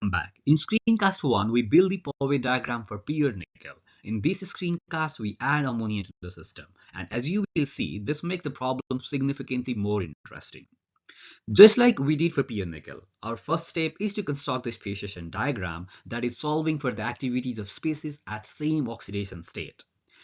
Welcome back. In screencast 1, we build the Pourbaix diagram for pure nickel. In this screencast, we add ammonia to the system. And as you will see, this makes the problem significantly more interesting. Just like we did for pure nickel, our first step is to construct this phase diagram that is solving for the activities of species at same oxidation state.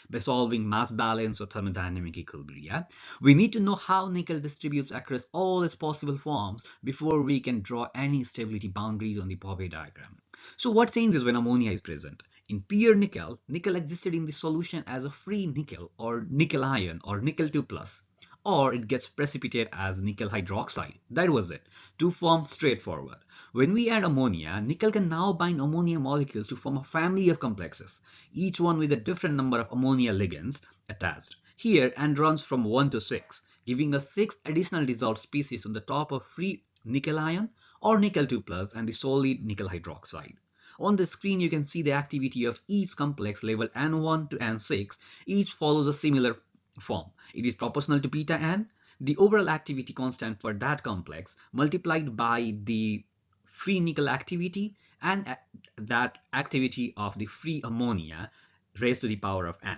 By solving mass balance or thermodynamic equilibria, we need to know how nickel distributes across all its possible forms before we can draw any stability boundaries on the Pourbaix diagram. So what changes when ammonia is present? In pure nickel, nickel existed in the solution as a free nickel or nickel ion or nickel 2 plus, or it gets precipitated as nickel hydroxide. That was it. Two forms straightforward. When we add ammonia, nickel can now bind ammonia molecules to form a family of complexes, each one with a different number of ammonia ligands attached. Here, N runs from 1 to 6, giving us 6 additional dissolved species on the top of free nickel ion or nickel 2 plus and the solid nickel hydroxide. On the screen, you can see the activity of each complex labeled N1 to N6. Each follows a similar form. It is proportional to beta n, the overall activity constant for that complex multiplied by the free nickel activity and that activity of the free ammonia raised to the power of n.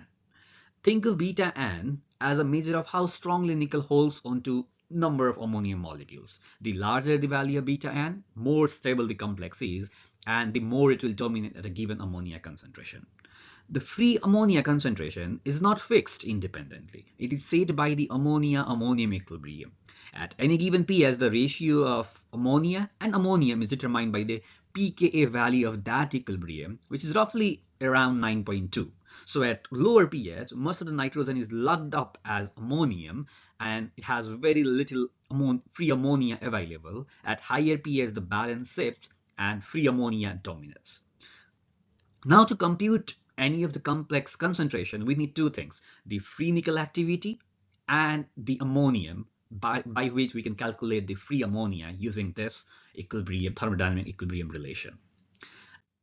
Think of beta n as a measure of how strongly nickel holds onto number of ammonia molecules. The larger the value of beta n, more stable the complex is, and the more it will dominate at a given ammonia concentration. The free ammonia concentration is not fixed independently. It is set by the ammonia-ammonium equilibrium. At any given pH, the ratio of ammonia and ammonium is determined by the pKa value of that equilibrium, which is roughly around 9.2. So at lower pH, most of the nitrogen is locked up as ammonium and it has very little free ammonia available. At higher pH, the balance shifts and free ammonia dominates. Now to compute any of the complex concentration, we need two things: the free nickel activity and the ammonium, by which we can calculate the free ammonia using this thermodynamic equilibrium relation.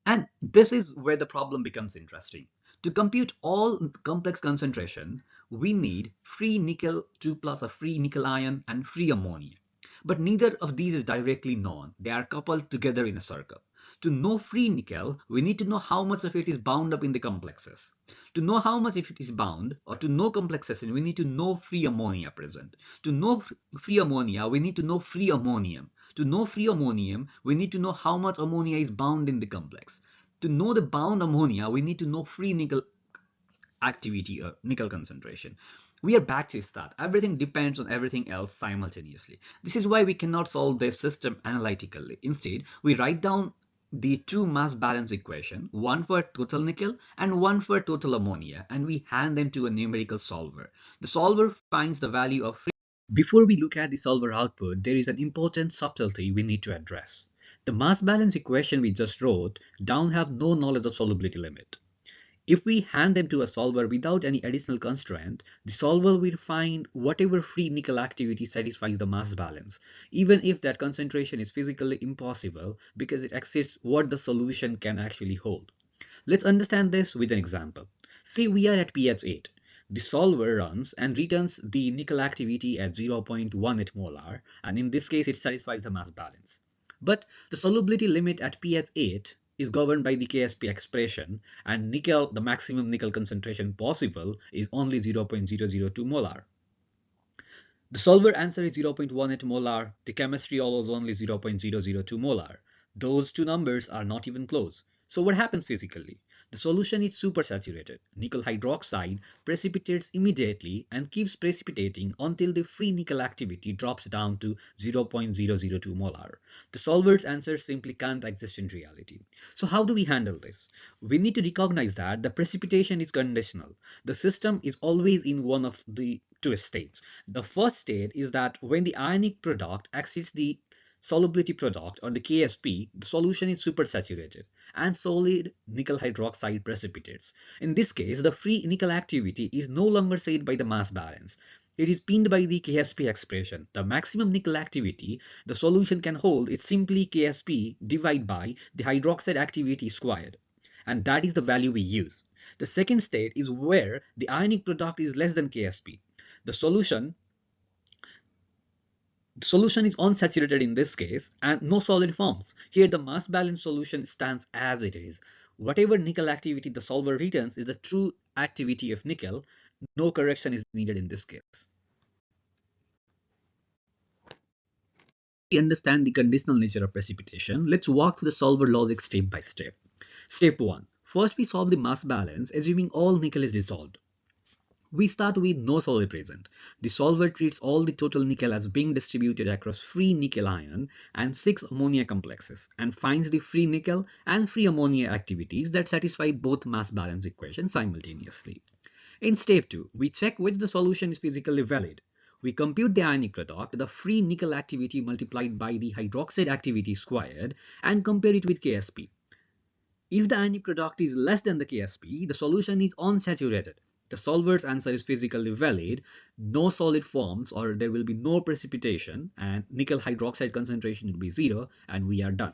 And this is where the problem becomes interesting. To compute all complex concentration, we need free nickel 2 plus, a free nickel ion, and free ammonia. But neither of these is directly known. They are coupled together in a circle. To know free nickel, we need to know how much of it is bound up in the complexes. To know how much of it is bound, or to know complexation, we need to know free ammonia present. To know free ammonia, we need to know free ammonium. To know free ammonium, we need to know how much ammonia is bound in the complex. To know the bound ammonia, we need to know free nickel activity or nickel concentration. We are back to start. Everything depends on everything else simultaneously. This is why we cannot solve this system analytically. Instead, we write down the two mass balance equation, one for total nickel and one for total ammonia, and we hand them to a numerical solver. The solver finds the value of free. Before we look at the solver output, there is an important subtlety we need to address. The mass balance equation we just wrote down have no knowledge of solubility limit. If we hand them to a solver without any additional constraint, the solver will find whatever free nickel activity satisfies the mass balance, even if that concentration is physically impossible because it exceeds what the solution can actually hold. Let's understand this with an example. Say we are at pH 8. The solver runs and returns the nickel activity at 0.18 molar, and in this case it satisfies the mass balance. But the solubility limit at pH 8 is governed by the KSP expression, and nickel, the maximum nickel concentration possible, is only 0.002 molar. The solver answer is 0.18 molar. The chemistry allows only 0.002 molar. Those two numbers are not even close. So what happens physically? The solution is supersaturated. Nickel hydroxide precipitates immediately and keeps precipitating until the free nickel activity drops down to 0.002 molar. The solver's answer simply can't exist in reality. So how do we handle this? We need to recognize that the precipitation is conditional. The system is always in one of the two states. The first state is that when the ionic product exceeds the solubility product or the KSP, the solution is supersaturated and solid nickel hydroxide precipitates. In this case, the free nickel activity is no longer set by the mass balance. It is pinned by the KSP expression. The maximum nickel activity the solution can hold is simply KSP divided by the hydroxide activity squared. And that is the value we use. The second state is where the ionic product is less than KSP. The solution The solution is unsaturated in this case and no solid forms. Here the mass balance solution stands as it is. Whatever nickel activity the solver returns is the true activity of nickel. No correction is needed in this case. We understand the conditional nature of precipitation. Let's walk through the solver logic step by step. Step 1. First we solve the mass balance assuming all nickel is dissolved. We start with no solid present. The solver treats all the total nickel as being distributed across free nickel ion and 6 ammonia complexes and finds the free nickel and free ammonia activities that satisfy both mass balance equations simultaneously. In step 2, we check whether the solution is physically valid. We compute the ionic product, the free nickel activity multiplied by the hydroxide activity squared, and compare it with Ksp. If the ionic product is less than the Ksp, the solution is unsaturated. The solver's answer is physically valid, no solid forms or there will be no precipitation and nickel hydroxide concentration will be 0 and we are done.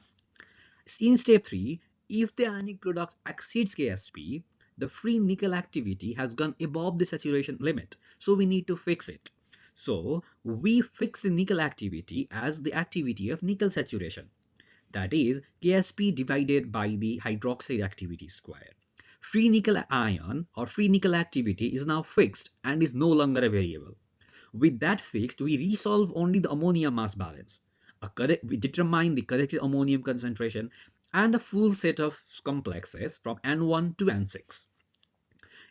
In step 3, if the ionic product exceeds Ksp, the free nickel activity has gone above the saturation limit, so we need to fix it. So we fix the nickel activity as the activity of nickel saturation. That is Ksp divided by the hydroxide activity square. Free nickel ion or free nickel activity is now fixed and is no longer a variable. With that fixed, we resolve only the ammonia mass balance. We determine the corrected ammonium concentration and a full set of complexes from N1 to N6.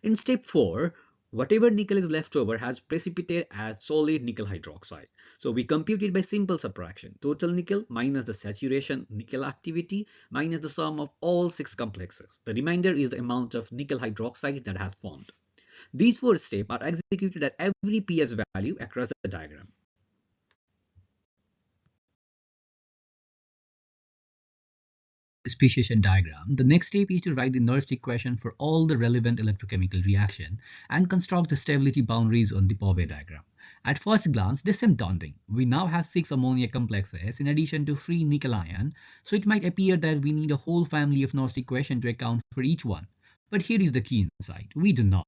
In step 4, whatever nickel is left over has precipitated as solid nickel hydroxide. So we compute it by simple subtraction. Total nickel minus the saturation nickel activity minus the sum of all 6 complexes. The remainder is the amount of nickel hydroxide that has formed. These 4 steps are executed at every pH value across the diagram. Speciation diagram, the next step is to write the Nernst equation for all the relevant electrochemical reaction and construct the stability boundaries on the Pourbaix diagram. At first glance, this seems daunting. We now have 6 ammonia complexes in addition to free nickel ion, so it might appear that we need a whole family of Nernst equation to account for each one. But here is the key insight: we do not.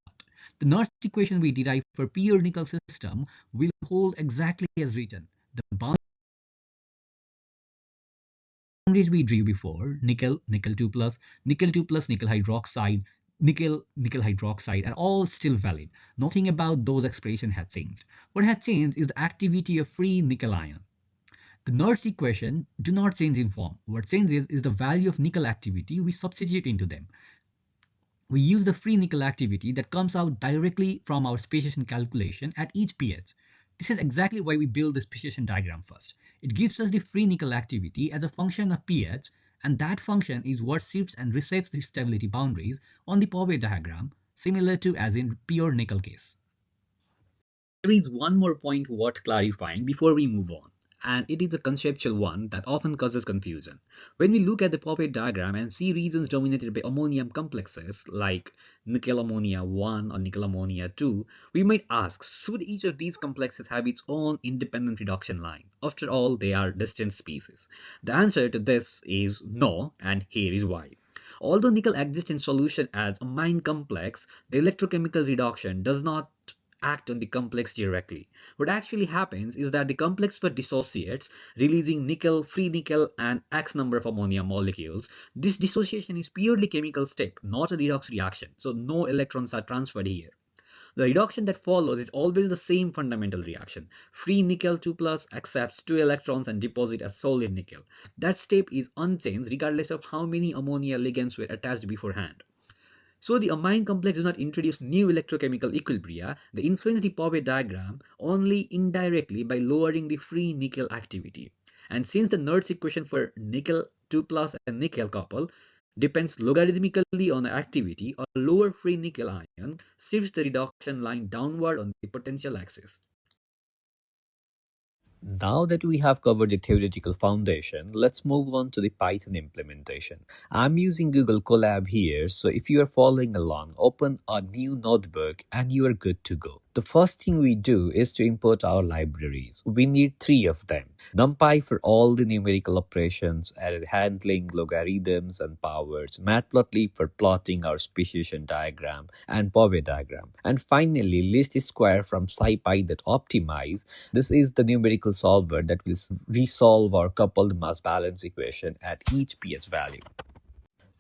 The Nernst equation we derive for pure nickel system will hold exactly as written. The boundaries we drew before, nickel, nickel 2 plus, nickel 2 plus nickel hydroxide, nickel hydroxide are all still valid. Nothing about those expressions had changed. What had changed is the activity of free nickel ion. The Nernst equation do not change in form. What changes is the value of nickel activity we substitute into them. We use the free nickel activity that comes out directly from our speciation calculation at each pH. This is exactly why we build the speciation diagram first. It gives us the free nickel activity as a function of pH, and that function is what shifts and resets the stability boundaries on the Pourbaix diagram, similar to as in pure nickel case. There is one more point worth clarifying before we move on, and it is a conceptual one that often causes confusion. When we look at the Pourbaix diagram and see regions dominated by ammonium complexes like nickel ammonia 1 or nickel ammonia 2, we might ask, should each of these complexes have its own independent reduction line? After all, they are distinct species. The answer to this is no, and here is why. Although nickel exists in solution as a amine complex, the electrochemical reduction does not act on the complex directly. What actually happens is that the complex first dissociates, releasing nickel, free nickel, and X number of ammonia molecules. This dissociation is purely chemical step, not a redox reaction, so no electrons are transferred here. The reduction that follows is always the same fundamental reaction. Free nickel 2 plus accepts 2 electrons and deposits as solid nickel. That step is unchanged regardless of how many ammonia ligands were attached beforehand. So the amine complex does not introduce new electrochemical equilibria. They influence the Pourbaix diagram only indirectly by lowering the free nickel activity. And since the Nernst equation for nickel 2 plus and nickel couple depends logarithmically on the activity, a lower free nickel ion shifts the reduction line downward on the potential axis. Now that we have covered the theoretical foundation, let's move on to the Python implementation. I'm using Google Colab here, so if you are following along, open a new notebook and you are good to go. The first thing we do is to import our libraries. We need three of them. NumPy for all the numerical operations, and handling logarithms and powers, Matplotlib for plotting our speciation diagram and Pourbaix diagram. And finally, least square from SciPy that optimize. This is the numerical solver that will resolve our coupled mass balance equation at each PS value.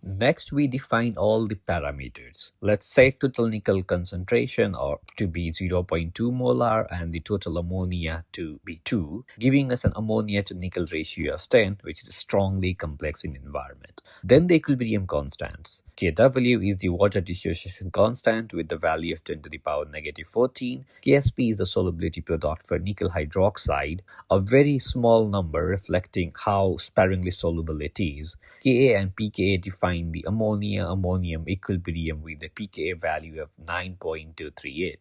Next, we define all the parameters. Let's set total nickel concentration or to be 0.2 molar and the total ammonia to be 2, giving us an ammonia to nickel ratio of 10, which is strongly complex in environment. Then the equilibrium constants. Kw is the water dissociation constant with the value of 10 to the power negative 14. Ksp is the solubility product for nickel hydroxide, a very small number reflecting how sparingly soluble it is. Ka and pKa define the ammonia-ammonium equilibrium with the pKa value of 9.238.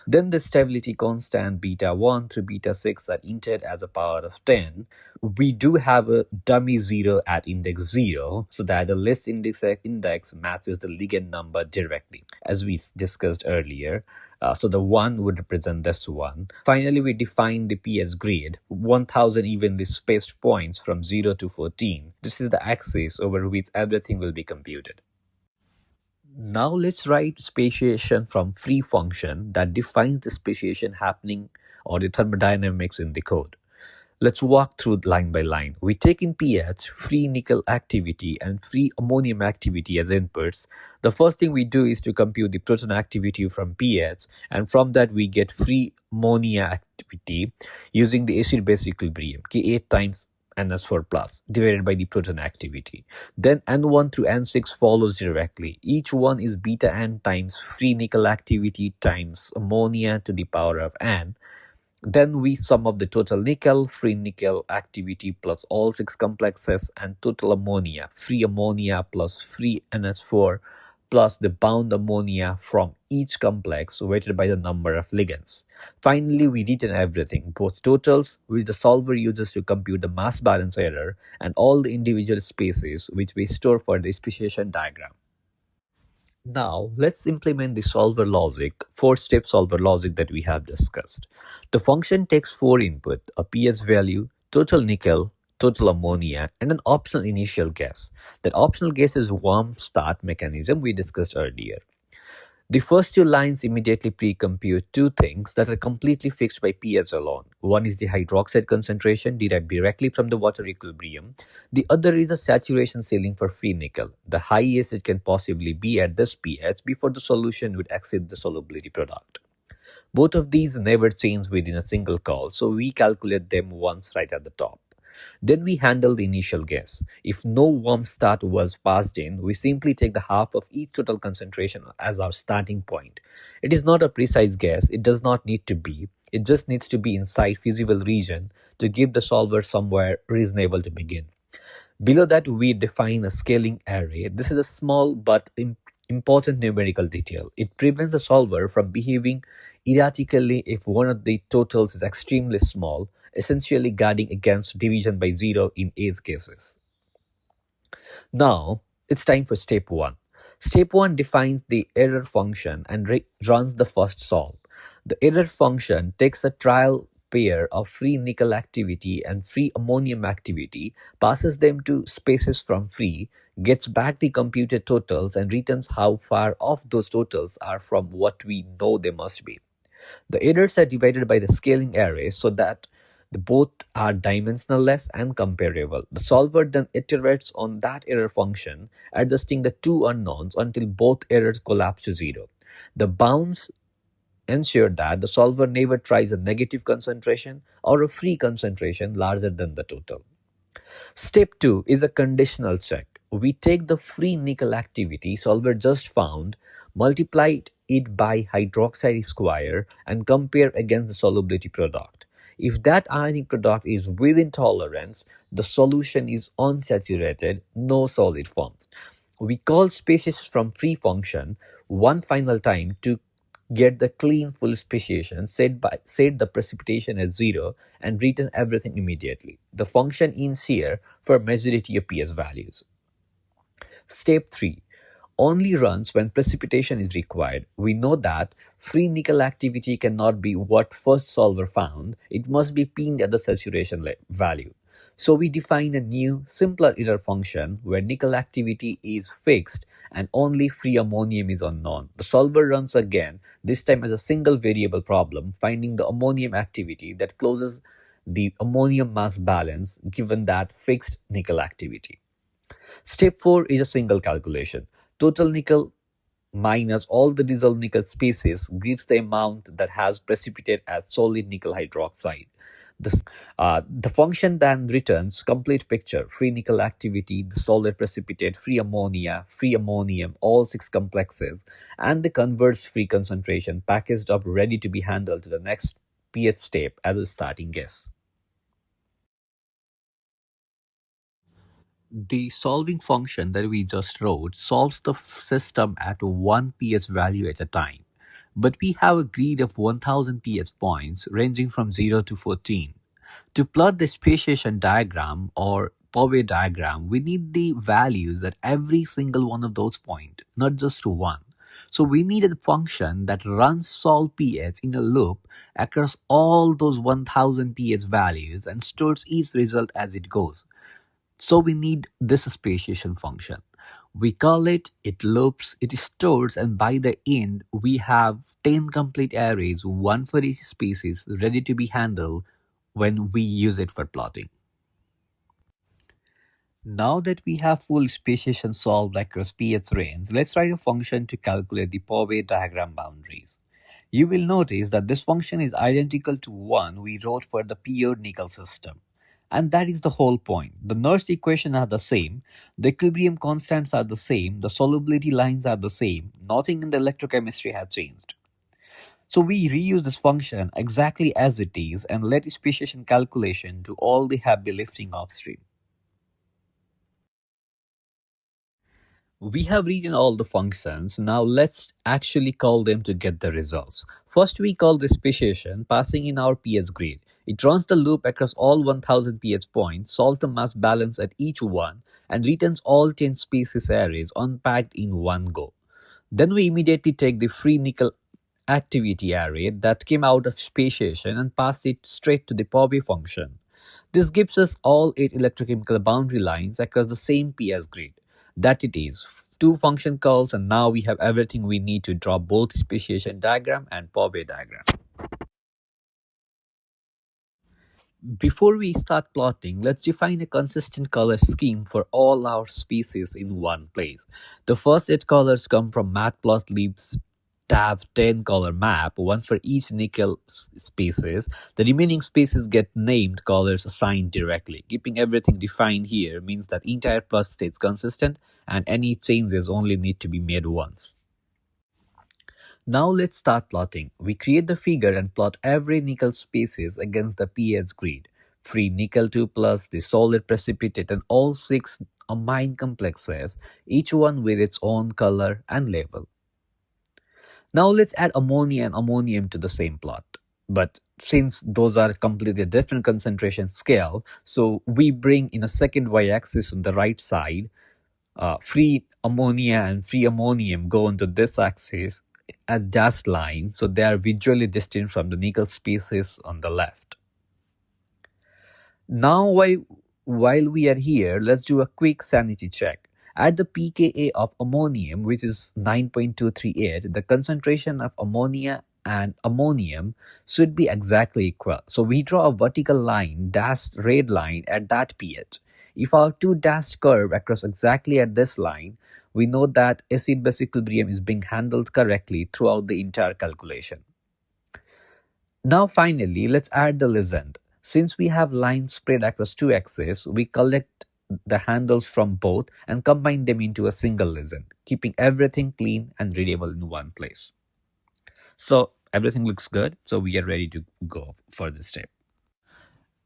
Then the stability constant beta 1 through beta 6 are entered as a power of 10. We do have a dummy 0 at index 0 so that the list index matches the ligand number directly, as we discussed earlier. So the 1 would represent this one. Finally, we define the PS grid, 1000 evenly spaced points from 0 to 14. This is the axis over which everything will be computed. Now let's write speciation from free function that defines the speciation happening or the thermodynamics in the code. Let's walk through line by line. We take in pH, free nickel activity and free ammonium activity as inputs. The first thing we do is to compute the proton activity from pH, and from that we get free ammonia activity using the acid-base equilibrium, K8 times NS4 plus divided by the proton activity. Then N1 through N6 follows directly. Each one is beta N times free nickel activity times ammonia to the power of N. Then we sum up the total nickel, free nickel activity plus all 6 complexes and total ammonia, free ammonia plus free NS4 plus the bound ammonia from each complex weighted by the number of ligands. Finally, we return everything, both totals, which the solver uses to compute the mass balance error, and all the individual spaces, which we store for the speciation diagram. Now, let's implement the solver logic, 4-step solver logic that we have discussed. The function takes 4 input, a PS value, total nickel, total ammonia, and an optional initial guess. That optional guess is warm start mechanism we discussed earlier. The first 2 lines immediately pre-compute 2 things that are completely fixed by pH alone. One is the hydroxide concentration derived directly from the water equilibrium. The other is the saturation ceiling for free nickel, the highest it can possibly be at this pH before the solution would exceed the solubility product. Both of these never change within a single call, so we calculate them once right at the top. Then we handle the initial guess. If no warm start was passed in, we simply take the half of each total concentration as our starting point. It is not a precise guess, it does not need to be. It just needs to be inside feasible region to give the solver somewhere reasonable to begin. Below that, we define a scaling array. This is a small but important numerical detail. It prevents the solver from behaving erratically if one of the totals is extremely small, essentially guarding against division by 0 in edge cases. Now, it's time for step 1. Step 1 defines the error function and runs the first solve. The error function takes a trial pair of free nickel activity and free ammonium activity, passes them to spaces from free, gets back the computed totals and returns how far off those totals are from what we know they must be. The errors are divided by the scaling array so that both are dimensionless and comparable. The solver then iterates on that error function, adjusting the 2 unknowns until both errors collapse to 0. The bounds ensure that the solver never tries a negative concentration or a free concentration larger than the total. Step 2 is a conditional check. We take the free nickel activity solver just found, multiply it by hydroxide square, and compare against the solubility product. If that ionic product is within tolerance, the solution is unsaturated, no solid forms. We call species from free function one final time to get the clean full speciation, set the precipitation at 0, and return everything immediately. The function ends here for majority of PS values. Step 3. only runs when precipitation is required. We know that free nickel activity cannot be what first solver found, it must be pinned at the saturation value. So we define a new, simpler error function where nickel activity is fixed and only free ammonium is unknown. The solver runs again, this time as a single variable problem, finding the ammonium activity that closes the ammonium mass balance given that fixed nickel activity. Step 4 is a single calculation. Total nickel minus all the dissolved nickel species gives the amount that has precipitated as solid nickel hydroxide. The function then returns complete picture, free nickel activity, the solid precipitate, free ammonia, free ammonium, all six complexes, and the converse free concentration packaged up ready to be handled to the next pH step as a starting guess. The solving function that we just wrote solves the system at one pH value at a time. But we have a grid of 1000 pH points ranging from 0 to 14. To plot the speciation diagram or Pourbaix diagram, we need the values at every single one of those points, not just one. So we need a function that runs solve pH in a loop across all those 1000 pH values and stores each result as it goes. So we need this speciation function. We call it, it loops, it stores, and by the end, we have 10 complete arrays, one for each species, ready to be handled when we use it for plotting. Now that we have full speciation solved across pH range, let's write a function to calculate the Pourbaix diagram boundaries. You will notice that this function is identical to one we wrote for the pure nickel system. And that is the whole point. The Nernst equations are the same, the equilibrium constants are the same, the solubility lines are the same, nothing in the electrochemistry has changed. So we reuse this function exactly as it is and let speciation calculation do all the heavy lifting upstream. We have written all the functions, now let's actually call them to get the results. First we call the speciation, passing in our pH grid. It runs the loop across all 1000 pH points, solves the mass balance at each one, and returns all 10 species arrays unpacked in one go. Then we immediately take the free nickel activity array that came out of speciation and pass it straight to the Pourbaix function. This gives us all 8 electrochemical boundary lines across the same pH grid. That it is, two function calls, and now we have everything we need to draw both speciation diagram and Pourbaix diagram. Before we start plotting, let's define a consistent color scheme for all our species in one place. The first 8 colors come from Matplotlib's tab 10 color map, one for each nickel species. The remaining species get named colors assigned directly. Keeping everything defined here means that entire plot stays consistent and any changes only need to be made once. Now let's start plotting. We create the figure and plot every nickel species against the pH grid. Free nickel 2 plus, the solid precipitate, and all 6 amine complexes, each one with its own color and label. Now let's add ammonia and ammonium to the same plot. But since those are completely different concentration scale, so we bring in a second y-axis on the right side. Free ammonia and free ammonium go onto this axis a dashed line, so they are visually distinct from the nickel species on the left. Now while we are here, let's do a quick sanity check. At the pKa of ammonium, which is 9.238, the concentration of ammonia and ammonium should be exactly equal. So we draw a vertical line, dashed red line at that pH. If our two dashed curve across exactly at this line, we know that acid-base equilibrium is being handled correctly throughout the entire calculation. Now finally, let's add the legend. Since we have lines spread across two axes, we collect the handles from both and combine them into a single legend, keeping everything clean and readable in one place. So everything looks good, so we are ready to go for this step.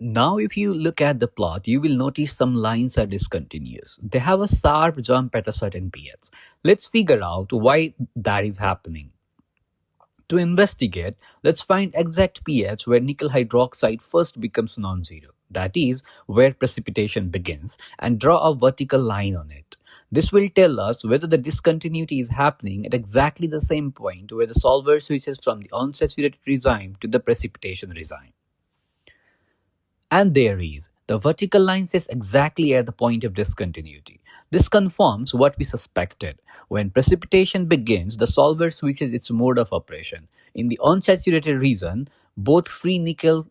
Now if you look at the plot, you will notice some lines are discontinuous. They have a sharp jump at a certain pH. Let's figure out why that is happening. To investigate, let's find exact pH where nickel hydroxide first becomes non-zero, that is, where precipitation begins, and draw a vertical line on it. This will tell us whether the discontinuity is happening at exactly the same point where the solver switches from the unsaturated regime to the precipitation regime. And there is. The vertical line says exactly at the point of discontinuity. This confirms what we suspected. When precipitation begins, the solver switches its mode of operation. In the unsaturated region, both free nickel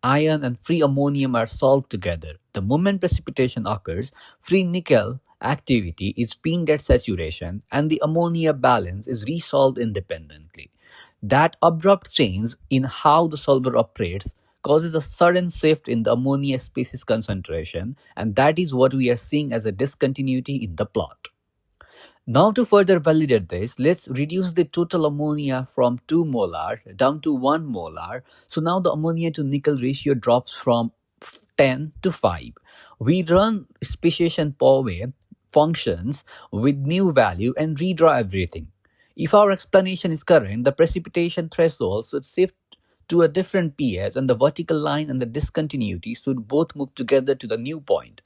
ion and free ammonium are solved together. The moment precipitation occurs, free nickel activity is pinned at saturation and the ammonia balance is resolved independently. That abrupt change in how the solver operates causes a sudden shift in the ammonia species concentration, and that is what we are seeing as a discontinuity in the plot. Now to further validate this, let's reduce the total ammonia from 2 molar down to 1 molar. So now the ammonia to nickel ratio drops from 10 to 5. We run speciation Pourbaix functions with new value and redraw everything. If our explanation is correct, the precipitation threshold should shift to a different pH and the vertical line and the discontinuity should both move together to the new point.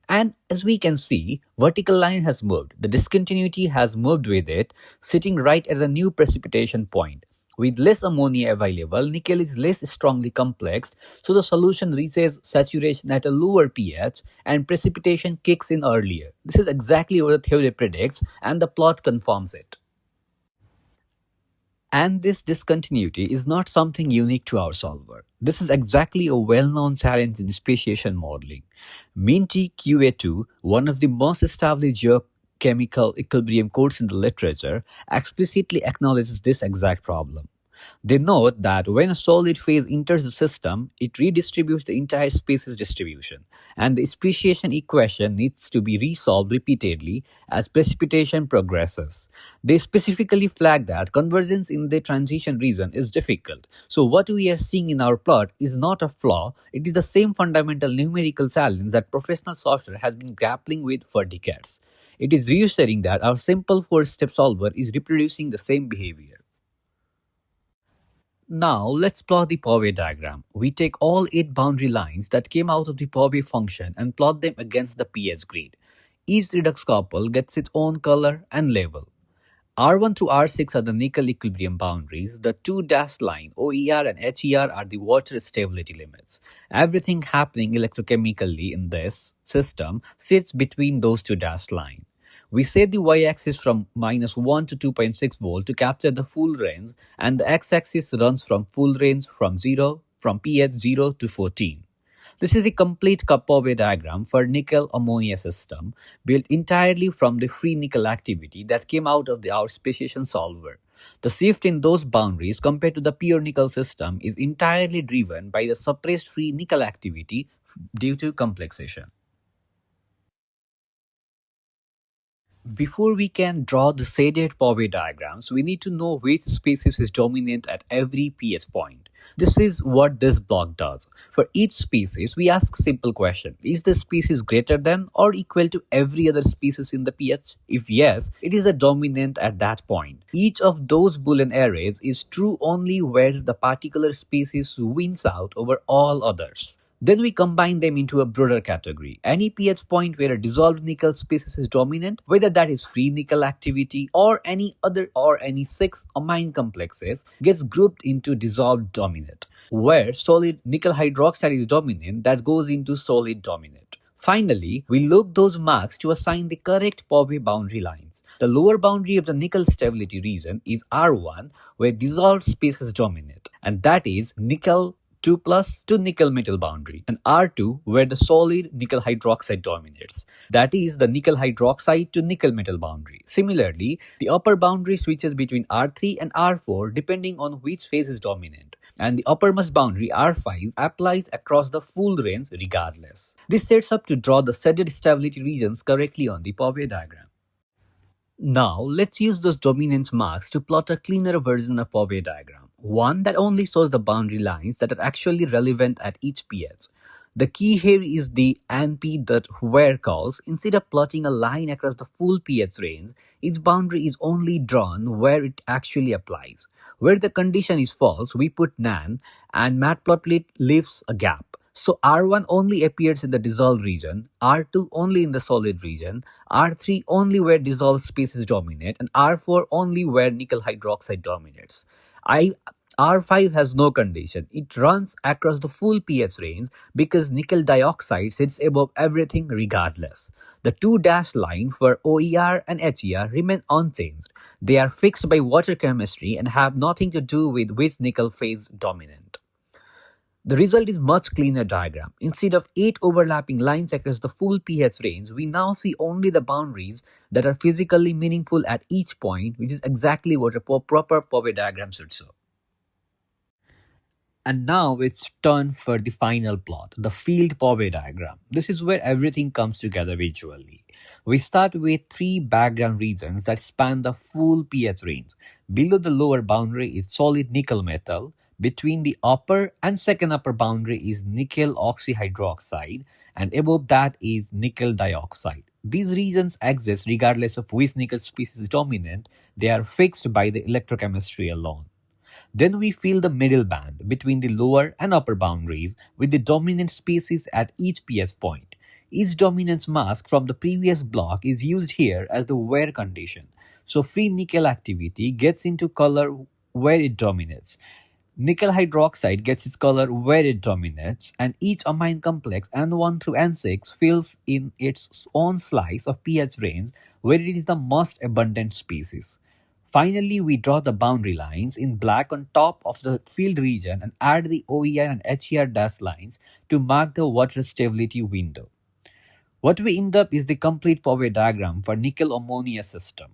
And as we can see, vertical line has moved. The discontinuity has moved with it, sitting right at the new precipitation point. With less ammonia available, nickel is less strongly complexed, so the solution reaches saturation at a lower pH and precipitation kicks in earlier. This is exactly what the theory predicts, and the plot confirms it. And this discontinuity is not something unique to our solver. This is exactly a well-known challenge in speciation modeling. Minty QA2, one of the most established geochemical equilibrium codes in the literature, explicitly acknowledges this exact problem. They note that when a solid phase enters the system, it redistributes the entire species distribution, and the speciation equation needs to be resolved repeatedly as precipitation progresses. They specifically flag that convergence in the transition region is difficult. So what we are seeing in our plot is not a flaw, it is the same fundamental numerical challenge that professional software has been grappling with for decades. It is reassuring that our simple four-step solver is reproducing the same behavior. Now let's plot the Pourbaix diagram. We take all 8 boundary lines that came out of the Pourbaix function and plot them against the pH grid. Each redox couple gets its own color and label. R1 through R6 are the nickel equilibrium boundaries. The two dashed line OER and HER are the water stability limits. Everything happening electrochemically in this system sits between those two dashed lines. We set the y-axis from -1 to 2.6 volt to capture the full range, and the x-axis runs from full range from pH 0 to 14. This is the complete Pourbaix diagram for nickel ammonia system, built entirely from the free nickel activity that came out of our speciation solver. The shift in those boundaries compared to the pure nickel system is entirely driven by the suppressed free nickel activity due to complexation. Before we can draw the shaded Pourbaix diagrams, we need to know which species is dominant at every pH point. This is what this block does. For each species, we ask a simple question. Is the species greater than or equal to every other species in the pH? If yes, it is the dominant at that point. Each of those Boolean arrays is true only where the particular species wins out over all others. Then we combine them into a broader category. Any pH point where a dissolved nickel species is dominant, whether that is free nickel activity or any other or any 6 amine complexes, gets grouped into dissolved dominant. Where solid nickel hydroxide is dominant, that goes into solid dominant. Finally, we look those marks to assign the correct Pourbaix boundary lines. The lower boundary of the nickel stability region is R1, where dissolved species dominate, and that is nickel 2 plus to nickel metal boundary, and R2 where the solid nickel hydroxide dominates. That is the nickel hydroxide to nickel metal boundary. Similarly, the upper boundary switches between R3 and R4 depending on which phase is dominant, and the uppermost boundary R5 applies across the full range regardless. This sets up to draw the shaded stability regions correctly on the Pourbaix diagram. Now, let's use those dominance marks to plot a cleaner version of Pourbaix diagram, one that only shows the boundary lines that are actually relevant at each pH. The key here is the np.where calls. Instead of plotting a line across the full pH range, its boundary is only drawn where it actually applies. Where the condition is false, we put nan, and matplotlib leaves a gap. So R1 only appears in the dissolved region, R2 only in the solid region, R3 only where dissolved species dominate, and R4 only where nickel hydroxide dominates. I R5 has no condition. It runs across the full pH range because nickel dioxide sits above everything regardless. The two dashed lines for OER and HER remain unchanged. They are fixed by water chemistry and have nothing to do with which nickel phase dominant. The result is much cleaner diagram. Instead of 8 overlapping lines across the full pH range, we now see only the boundaries that are physically meaningful at each point, which is exactly what a proper Pourbaix diagram should show. And now it's turn for the final plot, the field Pourbaix diagram. This is where everything comes together visually. We start with three background regions that span the full pH range. Below the lower boundary is solid nickel metal. Between the upper and second upper boundary is nickel oxyhydroxide, and above that is nickel dioxide. These regions exist regardless of which nickel species is dominant, they are fixed by the electrochemistry alone. Then we fill the middle band between the lower and upper boundaries with the dominant species at each pH point. Each dominance mask from the previous block is used here as the wear condition, so free nickel activity gets into color where it dominates. Nickel hydroxide gets its color where it dominates, and each amine complex N1 through N6 fills in its own slice of pH range where it is the most abundant species. Finally, we draw the boundary lines in black on top of the field region and add the OER and HER dash lines to mark the water stability window. What we end up is the complete Pourbaix diagram for nickel ammonia system.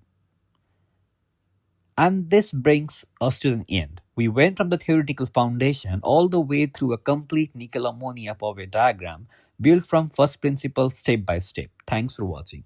And this brings us to an end. We went from the theoretical foundation all the way through a complete nickel ammonia Pourbaix diagram built from first principles step by step. Thanks for watching.